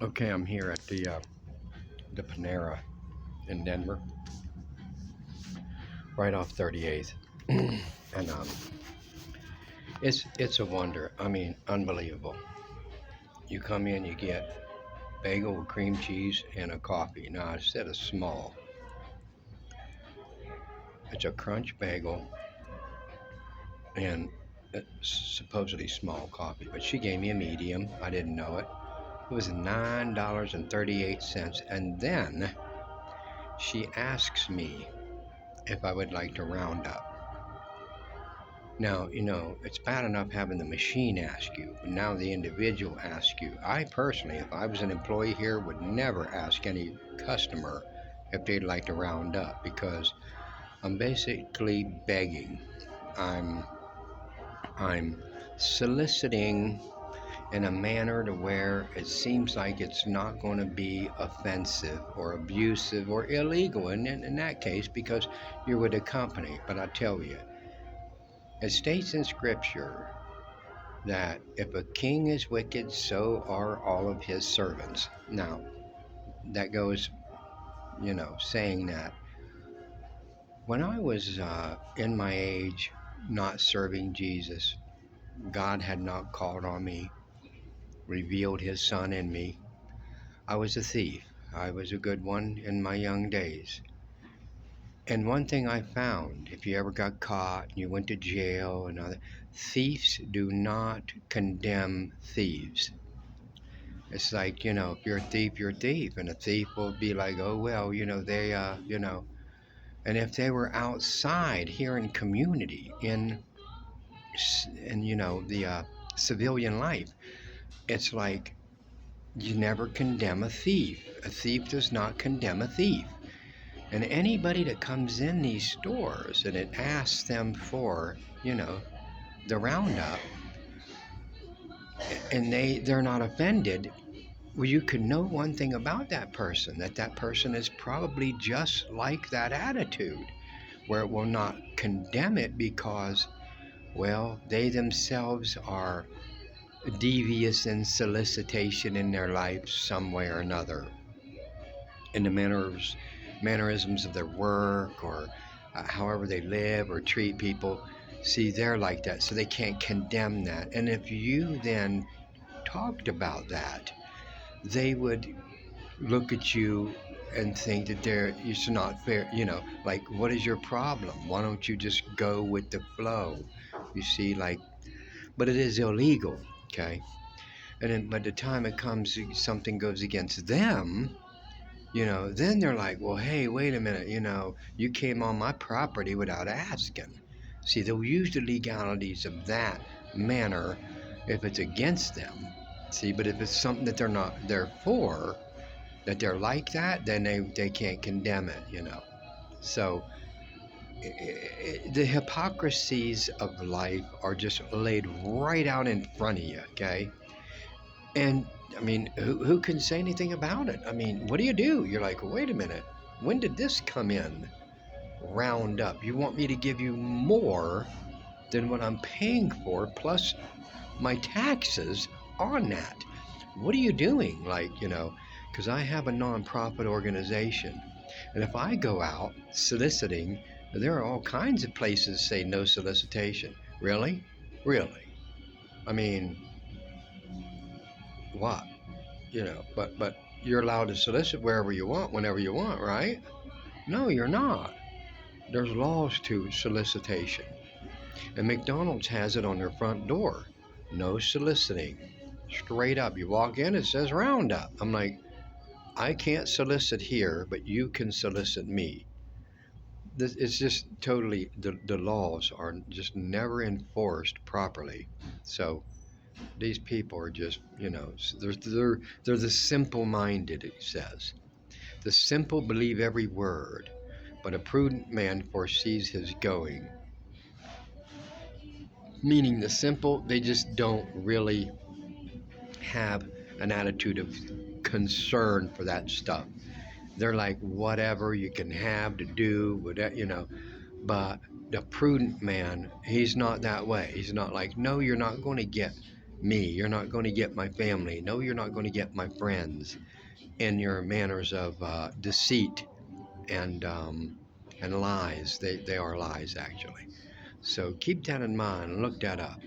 Okay, I'm here at the Panera in Denver, right off 38th, and it's a wonder. I mean, unbelievable. You come in, you get bagel with cream cheese and a coffee. Now I said a small. It's a crunch bagel and supposedly small coffee, but she gave me a medium. I didn't know it. It was $9.38, and then she asks me if I would like to round up. Now, it's bad enough having the machine ask you, but now the individual asks you. I personally, if I was an employee here, would never ask any customer if they'd like to round up because I'm basically begging. I'm I'm soliciting in a manner to where it seems like it's not going to be offensive or abusive or illegal in that case because you're with a company. But I tell you, it states in scripture that if a king is wicked, so are all of his servants. Now, that goes, saying that when I was in my age, not serving Jesus, God had not called on me, revealed his son in me. I was a thief. I was a good one in my young days. And one thing I found, if you ever got caught and you went to jail and other, thieves do not condemn thieves. It's like, if you're a thief, you're a thief. And a thief will be like, oh, well, and if they were outside here in community, in the civilian life, it's like you never condemn a thief. A thief does not condemn a thief. And anybody that comes in these stores and it asks them for, the roundup, and they're not offended. Well, you can know one thing about that person is probably just like that attitude, where it will not condemn it because, well, they themselves are devious in solicitation in their life some way or another, in the mannerisms of their work or however they live or treat people. See, they're like that, so they can't condemn that. And if you then talked about that, they would look at you and think that it's not fair. Like, what is your problem? Why don't you just go with the flow? You see, like, but it is illegal, okay? And then by the time it comes, something goes against them. Then they're like, well, hey, wait a minute. You came on my property without asking. See, they'll use the legalities of that manner if it's against them. See, but if it's something that they're not there for, that they're like that, then they can't condemn it. So the hypocrisies of life are just laid right out in front of you, okay? And I mean, who can say anything about it? I mean, what do? You're like, wait a minute, when did this come in? Round up. You want me to give you more than what I'm paying for, plus my taxes on that. What are you doing? Like, because I have a nonprofit organization. And if I go out soliciting, there are all kinds of places say no solicitation. Really? Really? I mean, what? But you're allowed to solicit wherever you want, whenever you want, right? No, you're not. There's laws to solicitation. And McDonald's has it on their front door. No soliciting. Straight up. You walk in, it says Roundup. I'm like, I can't solicit here, but you can solicit me. It's just totally, the laws are just never enforced properly. So these people are just, they're the simple-minded, it says. The simple believe every word, but a prudent man foresees his going. Meaning the simple, they just don't really have an attitude of concern for that stuff. They're like, whatever you can have to do, whatever. But the prudent man, he's not that way. He's not like, no, you're not going to get me. You're not going to get my family. No, you're not going to get my friends. In your manners of deceit and lies. They are lies, actually. So keep that in mind and look that up.